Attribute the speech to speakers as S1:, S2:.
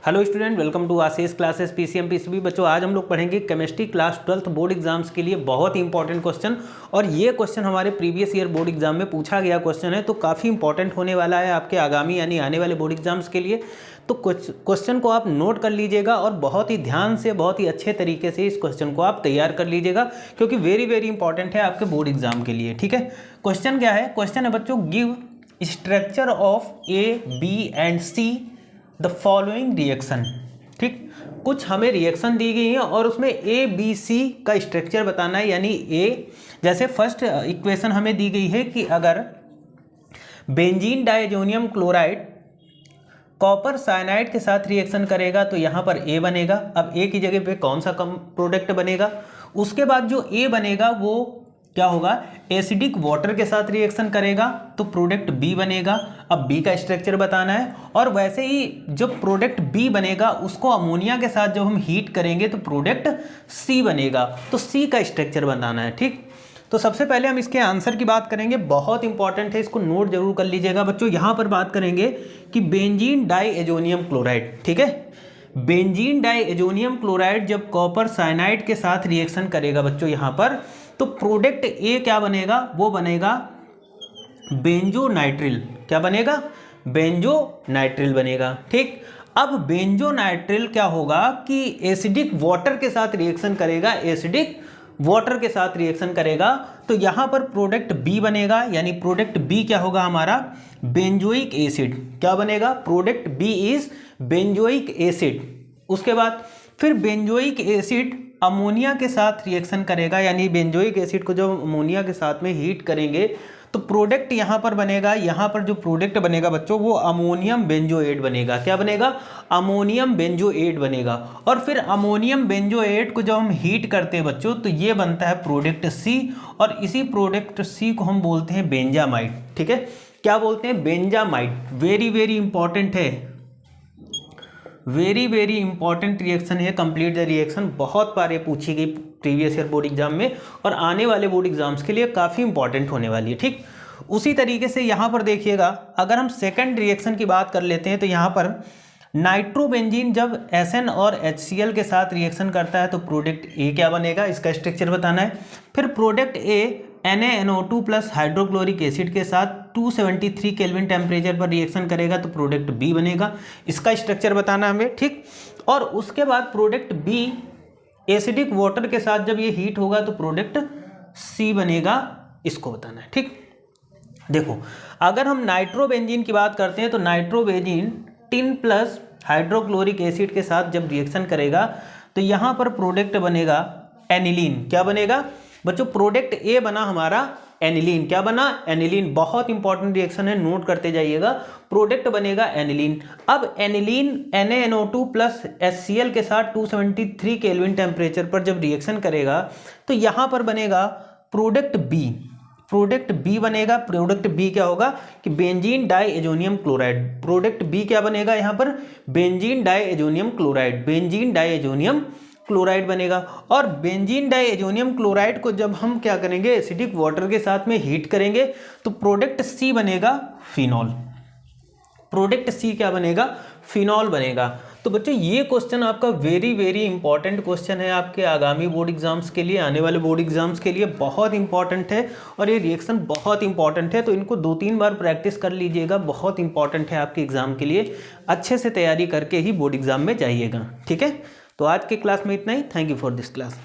S1: Hello student, welcome to Ashish classes PCM PCB. बच्चों, आज हम लोग पढ़ेंगे chemistry class 12th board exams के लिए बहुत ही इंपॉर्टेंट क्वेश्चन। और ये क्वेश्चन हमारे प्रीवियस ईयर बोर्ड एग्जाम में पूछा गया क्वेश्चन है, तो काफ़ी इंपॉर्टेंट होने वाला है आपके आगामी यानी आने वाले बोर्ड एग्जाम्स के लिए। तो क्वेश्चन को आप नोट कर लीजिएगा और बहुत ही ध्यान से, बहुत ही अच्छे तरीके से इस क्वेश्चन को आप तैयार कर लीजिएगा, क्योंकि वेरी वेरी इंपॉर्टेंट है आपके बोर्ड एग्जाम के लिए। ठीक है, क्वेश्चन क्या है? क्वेश्चन है बच्चों, give structure of A B and C the following reaction. ठीक, कुछ हमें रिएक्शन दी गई है और उसमें ए बी सी का स्ट्रक्चर बताना है। यानी ए, जैसे फर्स्ट इक्वेशन हमें दी गई है कि अगर benzene diammonium chloride copper cyanide के साथ रिएक्शन करेगा तो यहाँ पर ए बनेगा। अब ए की जगह पे कौन सा कम प्रोडक्ट बनेगा? उसके बाद जो ए बनेगा वो क्या होगा? एसिडिक वाटर के साथ रिएक्शन करेगा तो प्रोडक्ट बी बनेगा। अब बी का स्ट्रक्चर बताना है। और वैसे ही जब प्रोडक्ट बी बनेगा उसको अमोनिया के साथ जब हम हीट करेंगे तो प्रोडक्ट सी बनेगा, तो सी का स्ट्रक्चर बताना है। ठीक, तो सबसे पहले हम इसके आंसर की बात करेंगे, बहुत इंपॉर्टेंट है, इसको नोट जरूर कर लीजिएगा बच्चों। यहाँ पर बात करेंगे कि बेंजीन डाइअमोनियम क्लोराइड, ठीक है, बेंजीन डाइअमोनियम क्लोराइड जब कॉपर साइनाइड के साथ रिएक्शन करेगा बच्चों यहाँ पर, तो प्रोडक्ट ए क्या बनेगा? वो बनेगा बेंजोनाइट्रिल। क्या बनेगा? बेंजोनाइट्रिल बनेगा। ठीक, अब बेंजोनाइट्रिल क्या होगा कि एसिडिक वाटर के साथ रिएक्शन करेगा, एसिडिक वाटर के साथ रिएक्शन करेगा तो यहाँ पर प्रोडक्ट बी बनेगा। यानी प्रोडक्ट बी क्या होगा हमारा? Benzoic acid. क्या बनेगा? Product B is benzoic acid. उसके बाद फिर बेंजोइक एसिड अमोनिया के साथ रिएक्शन करेगा, यानी बेंजोइक एसिड को जब अमोनिया के साथ में हीट करेंगे तो प्रोडक्ट यहाँ पर बनेगा, यहाँ पर जो प्रोडक्ट बनेगा बच्चों वो अमोनियम बेंजोएट बनेगा। क्या बनेगा? अमोनियम बेंजोएट बनेगा। और फिर अमोनियम बेंजोएट को जब हम हीट करते हैं बच्चों तो ये बनता है प्रोडक्ट सी, और इसी प्रोडक्ट सी को हम बोलते हैं बेंजामाइड। ठीक है, क्या बोलते हैं? बेंजामाइड। वेरी वेरी इंपॉर्टेंट है, वेरी वेरी इंपॉर्टेंट रिएक्शन है। कंप्लीट द रिएक्शन बहुत बार ये पूछी गई प्रीवियस ईयर बोर्ड एग्जाम में और आने वाले बोर्ड एग्जाम्स के लिए काफ़ी इंपॉर्टेंट होने वाली है। ठीक, उसी तरीके से यहाँ पर देखिएगा, अगर हम सेकंड रिएक्शन की बात कर लेते हैं तो यहाँ पर नाइट्रोबेंजीन जब SN और HCl के साथ रिएक्शन करता है तो प्रोडक्ट ए क्या बनेगा? इसका स्ट्रक्चर बताना है। फिर प्रोडक्ट ए NaNO2 प्लस हाइड्रोक्लोरिक एसिड के साथ 273 केल्विन टेम्परेचर पर रिएक्शन करेगा तो प्रोडक्ट बी बनेगा। इसका स्ट्रक्चर बताना हमें। ठीक, और उसके बाद प्रोडक्ट बी एसिडिक वाटर के साथ जब ये हीट होगा तो प्रोडक्ट सी बनेगा, इसको बताना है। ठीक, देखो, अगर हम नाइट्रोबेंजीन की बात करते हैं तो nitrobenzene tin plus hydrochloric acid के साथ जब रिएक्शन करेगा तो यहाँ पर प्रोडक्ट बनेगा एनिलीन। क्या बनेगा बच्चों? प्रोडक्ट ए बना हमारा एनिलीन। क्या बना? एनिलीन। बहुत इंपॉर्टेंट रिएक्शन है, नोट करते जाइएगा। प्रोडक्ट बनेगा एनिलीन। अब एनिलीन NaNO2 प्लस HCl के साथ 273 केल्विन टेम्परेचर पर जब रिएक्शन करेगा तो यहाँ पर बनेगा प्रोडक्ट बी। प्रोडक्ट बी बनेगा। प्रोडक्ट बी क्या होगा कि benzene diammonium chloride. Product B क्या बनेगा यहाँ पर? Benzene diammonium chloride. Benzene diammonium chloride बनेगा। और बेंजीन डाइअमोनियम क्लोराइड को जब हम क्या करेंगे? एसिडिक वाटर के साथ में हीट करेंगे तो प्रोडक्ट सी बनेगा फिनॉल। प्रोडक्ट सी क्या बनेगा? फिनॉल बनेगा। तो बच्चों, ये क्वेश्चन आपका वेरी वेरी इंपॉर्टेंट क्वेश्चन है आपके आगामी बोर्ड एग्जाम्स के लिए, आने वाले बोर्ड एग्जाम्स के लिए बहुत इंपॉर्टेंट है और ये रिएक्शन बहुत इंपॉर्टेंट है। तो इनको 2-3 बार प्रैक्टिस कर लीजिएगा, बहुत इंपॉर्टेंट है आपके एग्जाम के लिए। अच्छे से तैयारी करके ही बोर्ड एग्जाम में जाइएगा। ठीक है, तो आज के क्लास में इतना ही। Thank you for this class.